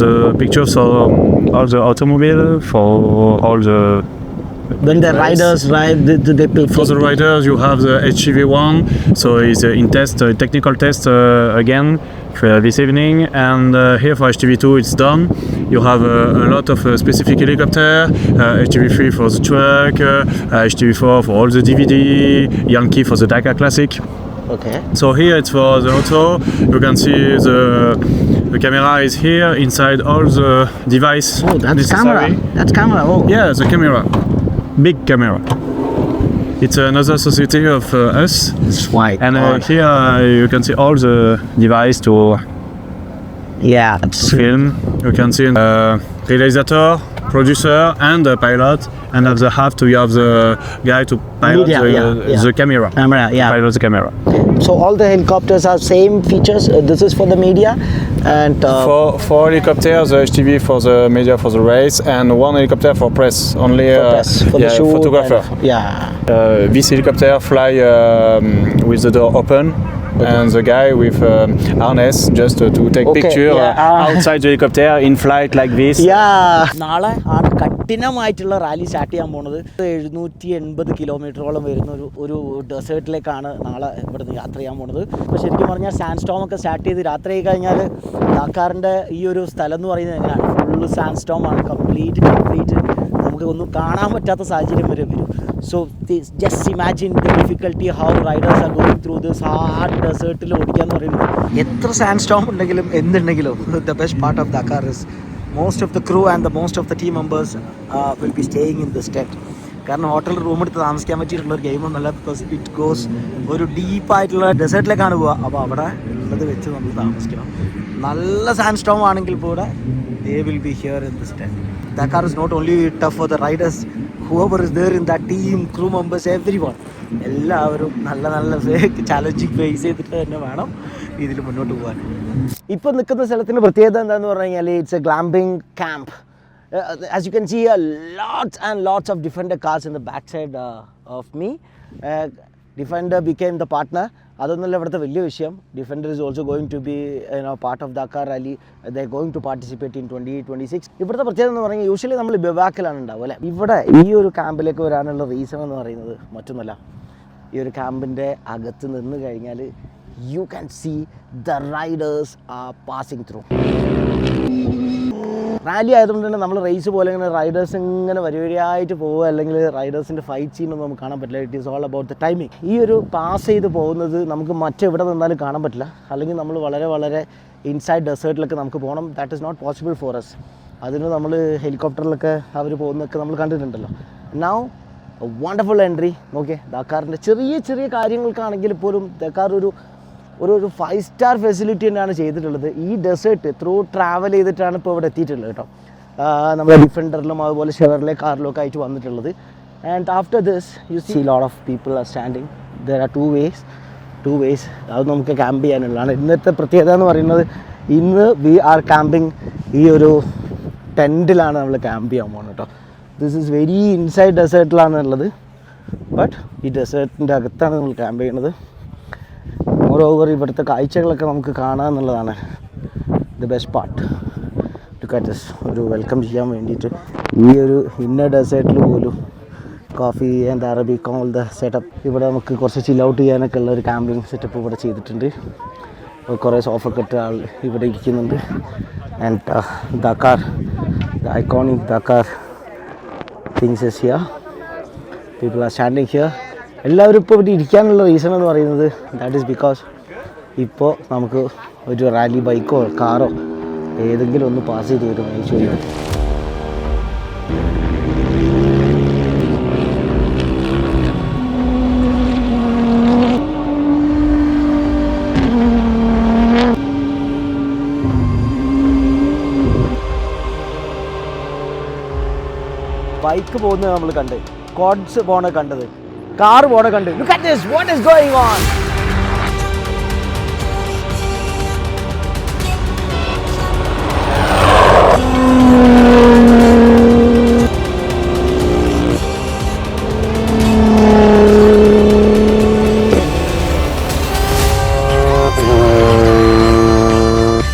the pictures of all the automobile for all the. When the riders ride, they pay for the riders. You have the HGV1, so it's in test, technical test again for this evening, and here for HGV2 it's done. You have a lot of specific helicopter, HGV3 for the truck, HGV4 for all the DVD, Yankee for the Dakar Classic. Okay. So here it's for the auto. You can see the camera is here inside all the device. Oh, that's necessary. camera. That's camera. Oh. Yeah, the camera. Big camera. It's another society of us. It's white. And here you can see all the device to yeah, film. You can see realizator, producer and the pilot, and at the half you have the guy to pilot Media, the camera. Camera, yeah. Pilot the camera. So all the helicopters have same features. This is for the media, and Four helicopters, the HTV for the media for the race, and one helicopter for press. Only for press, for the shoot. photographer. And, yeah. This helicopter fly with the door open, and the guy with harness just to take Okay, picture yeah. outside the helicopter in flight like this. നാളെ ആണ് കഠിനമായിട്ടുള്ള rally start ചെയ്യാൻ പോണത്. 780 കിലോമീറ്ററോളം വരുന്ന ഒരു ഡെസേർട്ടിലേക്കാണ് നാളെ ഇവിടുന്ന് യാത്ര ചെയ്യാൻ പോണത്. അപ്പോൾ ശരിക്കും പറഞ്ഞാൽ സാൻഡ് സ്റ്റോം ഒക്കെ സ്റ്റാർട്ട് ചെയ്ത് രാത്രി ആയി കഴിഞ്ഞാൽ ഡാക്കാറിൻ്റെ ഈ ഒരു സ്ഥലം എന്ന് പറയുന്നത് എങ്ങനെയാണ്, ഫുള്ള് സാൻഡ് സ്റ്റോം ആണ്. കംപ്ലീറ്റ് നമുക്ക് ഒന്നും കാണാൻ പറ്റാത്ത സാഹചര്യം വരെ വരും. So just imagine the difficulty how riders are going through this hard ഡെസേർട്ടിൽ ഓടിക്കുക എന്ന് പറയുന്നത്. എത്ര സാൻഡ് സ്റ്റോം ഉണ്ടെങ്കിലും എന്തുണ്ടെങ്കിലും the best part of Dakar is most of the crew and the most of the team members will be staying in this tent. കാരണം ഹോട്ടലിൽ room എടുത്ത് താമസിക്കാൻ പറ്റിയിട്ടുള്ള ഒരു ഗെയിം ഒന്നല്ല. ബിക്കോസ് ഇറ്റ് ഗോസ് ഒരു ഡീപ്പായിട്ടുള്ള ഡെസേർട്ടിലേക്കാണ് പോവുക. അപ്പോൾ അവിടെ ഉള്ളത് വെച്ച് നമ്മൾ താമസിക്കണം. നല്ല സാൻഡ് സ്റ്റോം ആണെങ്കിൽ കൂടെ they will be here in this tent. Dakar is not only tough for the riders, whoever is there in that team, crew members, everyone, എല്ലാവരും നല്ല ചാലഞ്ചിങ് ഫേസ് ചെയ്തിട്ട് തന്നെ വേണം ഇതിൽ മുന്നോട്ട് പോകാൻ. ഇപ്പോൾ നിൽക്കുന്ന സ്ഥലത്തിൻ്റെ പ്രത്യേകത എന്താണെന്ന് പറഞ്ഞു കഴിഞ്ഞാൽ it's a glamping camp. As you can see lots of Defender cars in the back side of me. Defender became the partner. അതൊന്നുമല്ല ഇവിടുത്തെ വലിയ വിഷയം. Defender is also going to be part of Dakar rally. They going to participate in 2026. ഇവിടുത്തെ പ്രത്യേകത എന്ന് പറഞ്ഞാൽ usually നമ്മൾ ബിവാക്കിലാണ് ഉണ്ടാവും അല്ലേ. ഇവിടെ ഈ ഒരു ക്യാമ്പിലേക്ക് വരാനുള്ള റീസൺ എന്ന് പറയുന്നത് മറ്റൊന്നുമല്ല, ഈ ഒരു ക്യാമ്പിൻ്റെ അകത്ത് നിന്ന് കഴിഞ്ഞാൽ you can see the riders are passing through. Rally ആയതുകൊണ്ട് തന്നെ നമ്മൾ റേസ് പോലെ ഇങ്ങനെ റൈഡേഴ്സ് ഇങ്ങനെ വരിവരിയായിട്ട് പോവുക, അല്ലെങ്കിൽ റൈഡേഴ്സിൻ്റെ ഫൈറ്റ് സീനൊന്നും നമുക്ക് കാണാൻ പറ്റില്ല. It is all about the timing. ഈ ഒരു പാസ് ചെയ്ത് പോകുന്നത് നമുക്ക് മറ്റെവിടെ നിന്നാലും കാണാൻ പറ്റില്ല. അല്ലെങ്കിൽ നമ്മൾ വളരെ ഇൻസൈഡ് ഡെസേർട്ടിലൊക്കെ നമുക്ക് പോകണം. That is not possible for us. അതിന് നമ്മൾ ഹെലികോപ്റ്ററിലൊക്കെ അവർ പോകുന്നതൊക്കെ നമ്മൾ കണ്ടിട്ടുണ്ടല്ലോ. Now wonderful entry. നോക്കിയേ, ദാക്കാറിൻ്റെ ചെറിയ കാര്യങ്ങൾക്കാണെങ്കിൽ പോലും ദാക്കാർ ഒരു 5-star ഫെസിലിറ്റി തന്നെയാണ് ചെയ്തിട്ടുള്ളത്. ഈ ഡെസേർട്ട് ത്രൂ ട്രാവൽ ചെയ്തിട്ടാണ് ഇപ്പോൾ ഇവിടെ എത്തിയിട്ടുള്ളത് കേട്ടോ. നമ്മുടെ ഡിഫൻഡറിലും അതുപോലെ ഷെവർലെ കാറിലും ഒക്കെ ആയിട്ട് വന്നിട്ടുള്ളത്. And after this you see lot of people are standing. There are two ways. അത് നമുക്ക് ക്യാമ്പ് ചെയ്യാനുള്ളതാണ്. ഇന്നത്തെ പ്രത്യേകത എന്ന് പറയുന്നത്, ഇന്ന് വി ആർ ക്യാമ്പിങ് ഈ ഒരു ടെൻറ്റിലാണ് നമ്മൾ ക്യാമ്പ് ചെയ്യാൻ പോകുന്നത് കേട്ടോ. ദിസ് ഈസ് വെരി ഇൻസൈഡ് ഡെസേർട്ടിലാണ് ഉള്ളത്. ബട്ട് ഈ ഡെസേർട്ടിൻ്റെ അകത്താണ് നമ്മൾ ക്യാമ്പ് ചെയ്യുന്നത്. മോറോവർ ഇവിടുത്തെ കാഴ്ചകളൊക്കെ നമുക്ക് കാണുക എന്നുള്ളതാണ് the best part. Look at this. ഒരു വെൽക്കം ചെയ്യാൻ വേണ്ടിയിട്ട് ഈ ഒരു ഇന്നർ ഡെസേർട്ടിൽ പോലും coffee and Arabic all the setup. ഇവിടെ നമുക്ക് കുറച്ച് ചിൽ ഔട്ട് ചെയ്യാനൊക്കെ ഉള്ള ഒരു ക്യാമ്പിങ് സെറ്റപ്പ് ഇവിടെ ചെയ്തിട്ടുണ്ട്. കുറേ സോഫൊക്കെ ഇട്ട് ആൾ ഇവിടെ ഇരിക്കുന്നുണ്ട്. And Dakar, the iconic Dakar things is here. People are standing here. എല്ലാവരും ഇപ്പോൾ ഇവിടെ ഇരിക്കാനുള്ള റീസൺ എന്ന് പറയുന്നത് ദാറ്റ് ഈസ് ബിക്കോസ് ഇപ്പോൾ നമുക്ക് ഒരു റാലി ബൈക്കോ കാറോ ഏതെങ്കിലും ഒന്ന് പാസ് ചെയ്ത് വരുമെന്ന് ചോദിക്കും. ബൈക്ക് പോകുന്നത് നമ്മൾ കണ്ട്, കോഡ്സ് പോണ കണ്ടത്, കാർ പോണ കണ്ട്. Look at this, what is going on?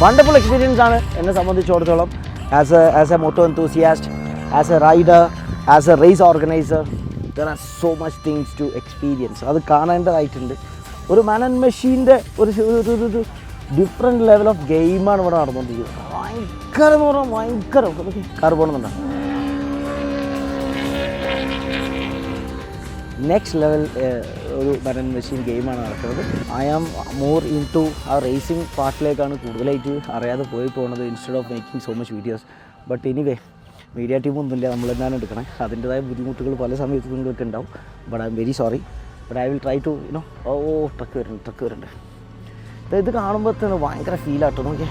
Wonderful experience ആണ് എന്നെ സംബന്ധിച്ചിടത്തോളം. As a moto enthusiast, as a rider, as a race organiser, there are so much things to experience. അത് കാണേണ്ടതായിട്ടുണ്ട്. ഒരു മാൻ ആൻഡ് മെഷീൻ്റെ ഒരു ഡിഫറെൻറ്റ് ലെവൽ ഓഫ് ഗെയിമാണ് ഇവിടെ നടന്നുകൊണ്ടിരിക്കുന്നത്. ഭയങ്കരം എന്ന് പറഞ്ഞാൽ ഭയങ്കരം. കാർ പോകണമെന്നുണ്ടോ? നെക്സ്റ്റ് ലെവൽ ഒരു മാൻ ആൻഡ് മെഷീൻ ഗെയിമാണ് നടക്കുന്നത്. I am more into ആ റേസിംഗ് പാർട്ടിലേക്കാണ് കൂടുതലായിട്ട് അറിയാതെ പോയി പോകുന്നത്, instead of making so much videos. But anyway, media ടീമൊന്നുമില്ല, നമ്മൾ തന്നെയാണ് എടുക്കണേ. അതിൻ്റെതായ ബുദ്ധിമുട്ടുകൾ പല സമയത്തും ഉണ്ടാവും. But I am very sorry. But I will try to truck വരുന്നുണ്ട്. ഇത് കാണുമ്പോൾ തന്നെ ഭയങ്കര ഫീലാട്ടോ. നോക്കിയേ,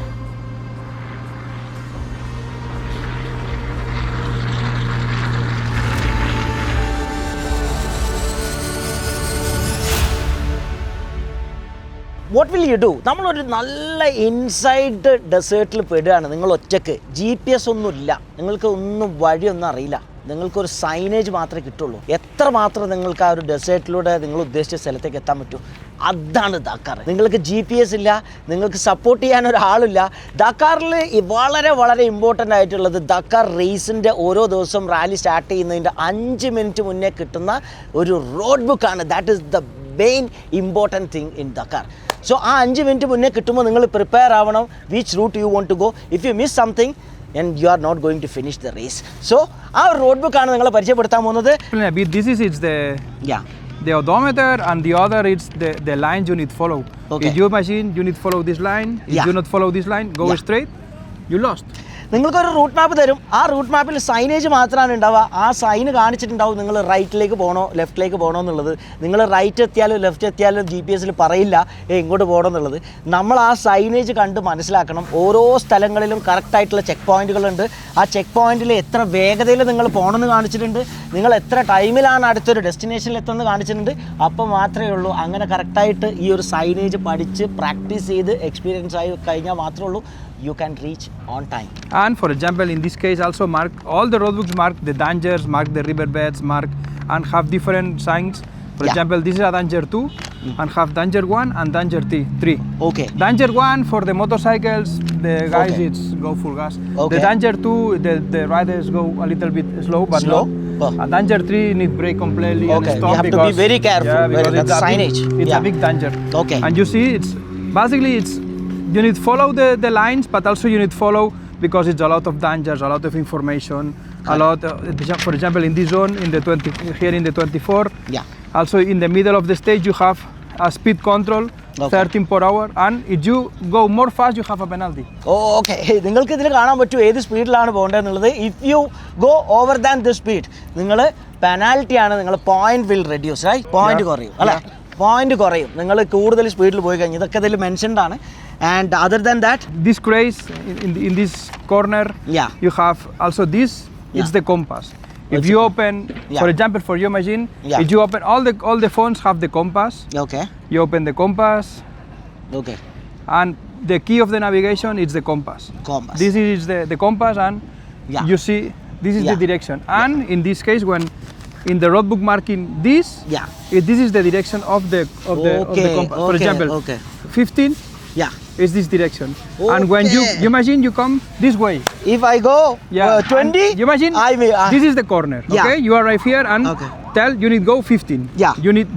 വാട്ട് വിൽ യു ഡു? നമ്മളൊരു നല്ല ഇൻസൈഡ് ഡെസേർട്ടിൽ പെടുകയാണ്. നിങ്ങൾ ഒറ്റയ്ക്ക്, GPS ഒന്നുമില്ല, നിങ്ങൾക്ക് ഒന്നും വഴിയൊന്നും അറിയില്ല, നിങ്ങൾക്കൊരു സൈനേജ് മാത്രമേ കിട്ടുള്ളൂ. എത്ര മാത്രം നിങ്ങൾക്ക് ആ ഒരു ഡെസേർട്ടിലൂടെ നിങ്ങൾ ഉദ്ദേശിച്ച സ്ഥലത്തേക്ക് എത്താൻ പറ്റും. അതാണ് ദാക്കാർ. നിങ്ങൾക്ക് GPS ഇല്ല, നിങ്ങൾക്ക് സപ്പോർട്ട് ചെയ്യാൻ ഒരാളില്ല. ദാക്കാറിൽ വളരെ വളരെ ഇമ്പോർട്ടൻ്റ് ആയിട്ടുള്ളത് ദാക്കാർ റേസിൻ്റെ ഓരോ ദിവസം റാലി സ്റ്റാർട്ട് ചെയ്യുന്നതിൻ്റെ 5 മിനിറ്റ് മുന്നേ കിട്ടുന്ന ഒരു റോഡ് ബുക്കാണ്. That is the main important thing in Dakar. So ആ 5 മിനിറ്റ് മുന്നേ കിട്ടുമ്പോൾ നിങ്ങൾ പ്രിപ്പയർ ആവണം. Which route you want to go. If you miss something and you are not going to finish the race. So our road book ആണ് നിങ്ങളെ പരിചയപ്പെടുത്താൻ പോകുന്നത്. This is it's Yeah. the odometer, and the other it's the lines you need to follow. Okay. If your machine you need to follow this line. If Yeah. you not follow this line, go Yeah. straight, you lost. നിങ്ങൾക്കൊരു route map തരും. ആ root മാപ്പിൽ signage മാത്രമാണ് ഉണ്ടാവുക. ആ sign കാണിച്ചിട്ടുണ്ടാവും നിങ്ങൾ റൈറ്റിലേക്ക് പോകണോ ലെഫ്റ്റിലേക്ക് പോകണോ എന്നുള്ളത്. നിങ്ങൾ റൈറ്റ് എത്തിയാലും ലെഫ്റ്റ് എത്തിയാലും GPS പറയില്ല ഇങ്ങോട്ട് പോകണം എന്നുള്ളത്. നമ്മൾ ആ സൈനേജ് കണ്ട് മനസ്സിലാക്കണം. ഓരോ സ്ഥലങ്ങളിലും കറക്റ്റായിട്ടുള്ള ചെക്ക് പോയിന്റുകളുണ്ട്. ആ ചെക്ക് പോയിന്റിൽ എത്ര വേഗതയിൽ നിങ്ങൾ പോകണമെന്ന് കാണിച്ചിട്ടുണ്ട്, നിങ്ങൾ എത്ര ടൈമിലാണ് അടുത്തൊരു ഡെസ്റ്റിനേഷനിൽ എത്തുന്നത് കാണിച്ചിട്ടുണ്ട്. അപ്പോൾ മാത്രമേ ഉള്ളൂ അങ്ങനെ കറക്റ്റായിട്ട് ഈ ഒരു സൈനേജ് പഠിച്ച് പ്രാക്ടീസ് ചെയ്ത് എക്സ്പീരിയൻസ് ആയി കഴിഞ്ഞാൽ മാത്രമേ ഉള്ളൂ you can reach on time. And for example, in this case also mark all the roadbooks, mark the dangers, mark the riverbeds, mark and have different signs. For Yeah. example, this is a danger 2 and have danger 1 and danger 3. Okay. Danger 1 for the motorcycles, the guys Okay. it's go full gas. Okay. The danger 2, the riders go a little bit slow but Slow? not. Oh. And danger 3 need brake completely Okay, and stop you have to be because very careful. Yeah, because That's it's a signage. big, it's Yeah. a big danger. Okay. And you see it's basically it's you need to follow the lines, but also you need to follow because it's a lot of dangers, a lot of information, a lot. For example, in this zone, in the 20 here in the 24. Yeah. Also in the middle of the stage, you have a speed control, Okay. 13 per hour, and if you go more fast, you have a penalty. Okay, നിങ്ങൾക്ക് ഇതിൽ കാണാൻ പറ്റും ഏത് സ്പീഡിലാണ് പോകേണ്ടതെന്നുള്ളത്. If you go over than the speed നിങ്ങൾ പെനാൽറ്റിയാണ്, നിങ്ങൾ point will reduce, right? Point കുറയും അല്ലേ? പോയിന്റ് കുറയും നിങ്ങൾ കൂടുതൽ സ്പീഡിൽ പോയി കഴിഞ്ഞാൽ. ഇതൊക്കെ ഇതിൽ മെൻഷൻഡ് ആണ്. And other than that, This craze in this corner, Yeah. you have also this. Yeah. It's the compass. If It's you a open, Yeah. for example, for your machine, Yeah. if you open all the phones have the compass. okay, You open the compass, okay, and the key of the navigation is the compass. compass. This is the compass, and Yeah. you see this is the Yeah. direction. And in this case, when in the roadbook marking this, Yeah. this is the direction of the Okay, compass. For okay, example, okay. 15 Yeah. is this direction. And when you Okay. imagine you come this way. If I go 20, and you imagine I will. this is the corner. Yeah. Okay, you are right here, and Okay. tell you need go 15. Yeah. You need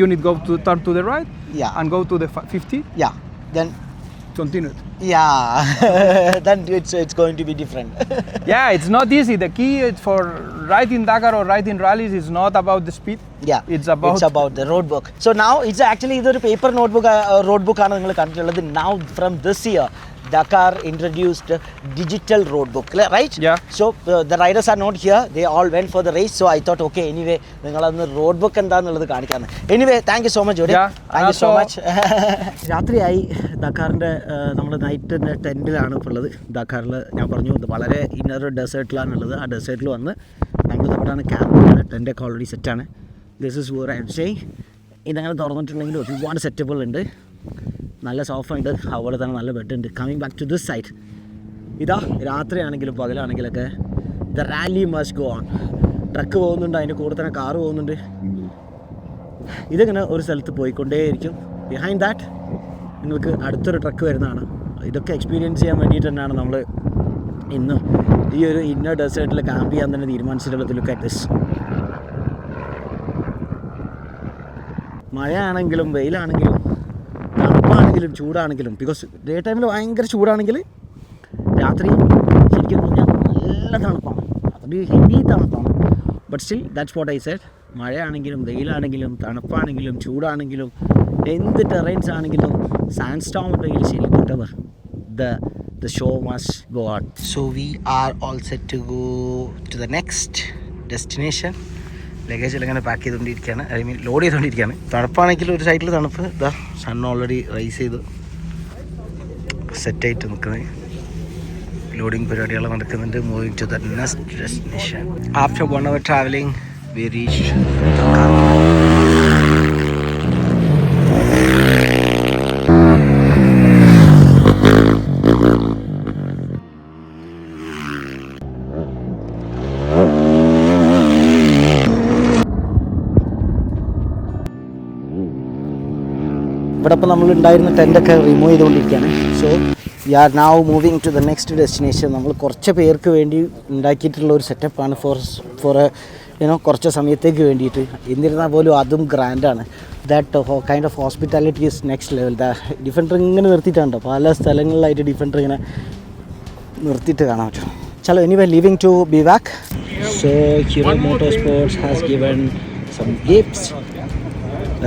you need go to turn to the right. Yeah. And go to the 50. Yeah. Then Continue. yeah, then it's going to be different. Yeah, it's not easy. The key is for riding Dakar or riding rallies is not about the speed. Yeah, It's about the road book. So now it's actually ഇതൊരു paper notebook road book ആണ് നിങ്ങൾ കണ്ടിട്ടുള്ളത്. Now from this year Dakar introduced digital road book, right? Yeah. So the riders are not here. They all went for the race. So I thought, okay, anyway, നിങ്ങളന്ന് road book എന്താണെന്നുള്ളത് കാണിക്കാന്ന്. Anyway, thank you so much, Jody. Yeah. Thank you so Also- much. രാത്രിയായി ദക്കാറിൻ്റെ നമ്മൾ നൈറ്റിൻ്റെ ടെൻറ്റിലാണ് ഇപ്പോൾ ഉള്ളത്. ദക്കാറിൽ ഞാൻ പറഞ്ഞു ഇത് വളരെ inner ഡെസേർട്ടിലാണുള്ളത്. ആ ഡെസേർട്ടിൽ വന്ന് നമ്മൾ ഇവിടെയാണ് ക്യാമ്പ് ചെയ്യുന്നത്. ടെൻ്റൊക്കെ ഓൾറെഡി സെറ്റാണ്. This is where I am staying. ഇതങ്ങനെ തുറന്നിട്ടുണ്ടെങ്കിൽ ഒരുപാട് സെറ്റപ്പുകളുണ്ട്. നല്ല സോഫ ഉണ്ട്, അതുപോലെ തന്നെ നല്ല ബെഡ് ഉണ്ട്. Coming back to this side, ഇതാ രാത്രിയാണെങ്കിലും പകലാണെങ്കിലൊക്കെ the rally must go on. Truck പോകുന്നുണ്ട്, അതിൻ്റെ കൂടെ തന്നെ കാറ് പോകുന്നുണ്ട്. ഇതിങ്ങനെ ഒരു സ്ഥലത്ത് പോയിക്കൊണ്ടേയിരിക്കും. ബിഹൈൻഡ് ദാറ്റ് നിങ്ങൾക്ക് അടുത്തൊരു ട്രക്ക് വരുന്നതാണ്. ഇതൊക്കെ എക്സ്പീരിയൻസ് ചെയ്യാൻ വേണ്ടിയിട്ട് തന്നെയാണ് നമ്മൾ ഇന്ന് ഈ ഒരു ഇന്നർ ഡെസേർട്ടിൽ ക്യാമ്പ് ചെയ്യാൻ തന്നെ തീരുമാനിച്ചിട്ടുള്ളത്. Look at this. മഴയാണെങ്കിലും വെയിലാണെങ്കിലും തണുപ്പാണെങ്കിലും ചൂടാണെങ്കിലും, ബിക്കോസ് ഡേ ടൈമിൽ ഭയങ്കര ചൂടാണെങ്കിൽ രാത്രി ശരിക്കും പറഞ്ഞാൽ നല്ല തണുപ്പാണ്, അതൊരു ഹെവി തണുപ്പാണ്. But still that's what I said. മഴയാണെങ്കിലും വെയിലാണെങ്കിലും തണുപ്പാണെങ്കിലും ചൂടാണെങ്കിലും എന്ത് ടെറൈൻസ് ആണെങ്കിലും സാൻഡ് സ്റ്റോം ഉണ്ടെങ്കിലും ശരി, whatever, the show must go on. So we are all set to go to the next destination. Luggage ഇങ്ങനെ പാക്ക് ചെയ്തുകൊണ്ടിരിക്കുകയാണ്, ഐ മീൻ ലോഡ് ചെയ്തുകൊണ്ടിരിക്കുകയാണ്. തണുപ്പാണെങ്കിൽ ഒരു സൈഡിൽ തണുപ്പ്, ഇതാ സൺ ഓൾറെഡി റൈസ് ചെയ്ത് സെറ്റായിട്ട് നിൽക്കുന്നത്. ലോഡിങ് പരിപാടികൾ നടക്കുന്നുണ്ട്. Moving to the next destination. After 1 hour travelling we reached ഇവിടെ ഇപ്പോൾ നമ്മൾ ഉണ്ടായിരുന്ന ടെൻ്റൊക്കെ റിമൂവ് ചെയ്തുകൊണ്ടിരിക്കുകയാണ്. So we are now moving to the next destination. നമ്മൾ കുറച്ച് പേർക്ക് വേണ്ടി ഉണ്ടാക്കിയിട്ടുള്ള ഒരു സെറ്റപ്പാണ് ഫോർ കുറച്ച് സമയത്തേക്ക് വേണ്ടിയിട്ട്. എന്നിരുന്നാൽ പോലും അതും ഗ്രാൻഡാണ്. That kind of hospitality is next level. Defender ഇങ്ങനെ നിർത്തിയിട്ടുണ്ടോ, പല സ്ഥലങ്ങളിലായിട്ട് ഡിഫൻഡർ ഇങ്ങനെ നിർത്തിയിട്ട് കാണാൻ പറ്റും. ചലോ anyway leaving to bivouac. So Hero motorsports has given some gifts.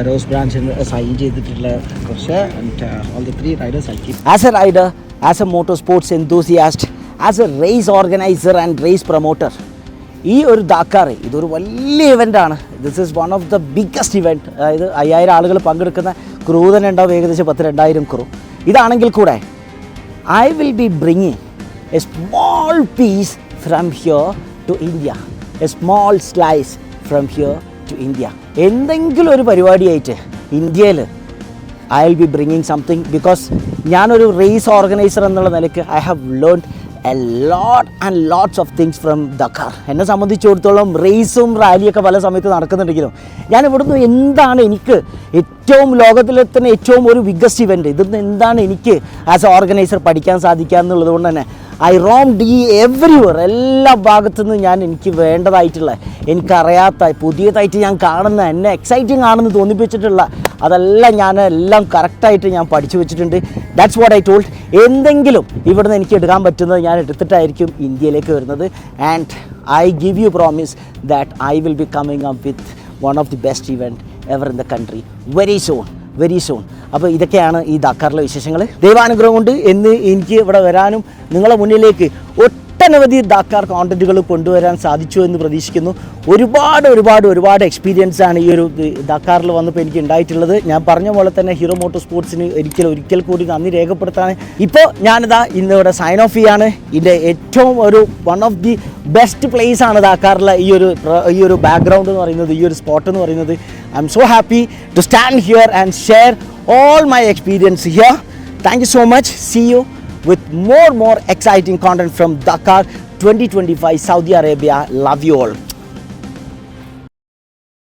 Ross Branch sign ചെയ്തിട്ടുള്ള കുറച്ച് all the 3 riders I keep. As a rider, as a motor sports enthusiast, as a race organiser and race promoter, ഈ ഒരു Dakar ഇതൊരു വലിയ ഇവൻ്റാണ്. This is one of the biggest event. അതായത് 5000 ആളുകൾ പങ്കെടുക്കുന്ന ക്രൂ തന്നെ ഉണ്ടാവും, ഏകദേശം 10,000-2000 ക്രൂ. ഇതാണെങ്കിൽ കൂടെ I will be bringing a small piece from here to India, a small slice from here to India. എന്തെങ്കിലും ഒരു പരിപാടിയായിട്ട് ഇന്ത്യയിൽ I will be bringing something. Because ഞാനൊരു റേസ് ഓർഗനൈസർ എന്നുള്ള നിലയ്ക്ക് I have learned a lot and lots of things from Dakar. എന്നെ സംബന്ധിച്ചിടത്തോളം റേസും റാലിയൊക്കെ പല സമയത്ത് നടക്കുന്നുണ്ടെങ്കിലും ഞാൻ ഇവിടുന്ന് എന്താണ് എനിക്ക് ഏറ്റവും ലോകത്തിലെ തന്നെ ഏറ്റവും ഒരു ബിഗ്ഗസ്റ്റ് ഇവൻറ്റ്, ഇതിന്ന് എന്താണ് എനിക്ക് ആസ് എ ഓർഗനൈസർ പഠിക്കാൻ സാധിക്കുക എന്നുള്ളത് കൊണ്ട് തന്നെ ഐ റോംഡ് എവരിവർ, എല്ലാ ഭാഗത്തു നിന്ന് ഞാൻ എനിക്ക് വേണ്ടതായിട്ടുള്ള, എനിക്കറിയാത്ത, പുതിയതായിട്ട് ഞാൻ കാണുന്ന, എന്നെ എക്സൈറ്റിംഗ് ആണെന്ന് തോന്നിപ്പിച്ചിട്ടുള്ള അതെല്ലാം ഞാൻ എല്ലാം കറക്റ്റായിട്ട് ഞാൻ പഠിച്ചു വെച്ചിട്ടുണ്ട്. That's what I told. എന്തെങ്കിലും ഇവിടുന്ന് എനിക്ക് എടുക്കാൻ പറ്റുന്നത് ഞാൻ എടുത്തിട്ടായിരിക്കും ഇന്ത്യയിലേക്ക് വരുന്നത്. And I give you promise that I will B coming up with one of the best event ever in the country very soon. അപ്പോൾ ഇതൊക്കെയാണ് ഈ ദക്കാറിലെ വിശേഷങ്ങൾ. ദൈവാനുഗ്രഹം കൊണ്ട് എന്ന് എനിക്ക് ഇവിടെ വരാനും നിങ്ങളെ മുന്നിലേക്ക് ഒട്ടനവധി ദക്കാർ കോണ്ടൻറ്റുകൾ കൊണ്ടുവരാൻ സാധിച്ചു എന്ന് പ്രതീക്ഷിക്കുന്നു. ഒരുപാട് എക്സ്പീരിയൻസ് ആണ് ഈ ഒരു ദക്കാറിൽ വന്നപ്പോൾ എനിക്ക് ഉണ്ടായിട്ടുള്ളത്. ഞാൻ പറഞ്ഞ പോലെ തന്നെ ഹീറോ മോട്ടോ സ്പോർട്സിന് ഒരിക്കൽ കൂടി നന്ദി രേഖപ്പെടുത്താണ്. ഇപ്പോൾ ഞാനിതാ ഇന്നിവിടെ സൈൻ ഓഫ് ചെയ്യാണ്. ഇതിൻ്റെ ഏറ്റവും ഒരു one of the best place ആണ് ദക്കാറിലെ ഈ ഒരു ബാക്ക്ഗ്രൗണ്ട് എന്ന് പറയുന്നത്, ഈ ഒരു സ്പോട്ട് എന്ന് പറയുന്നത്. I'm so happy to stand here and share all my experience here. Thank you so much. See you with more exciting content from Dakar 2025 Saudi Arabia. Love you all.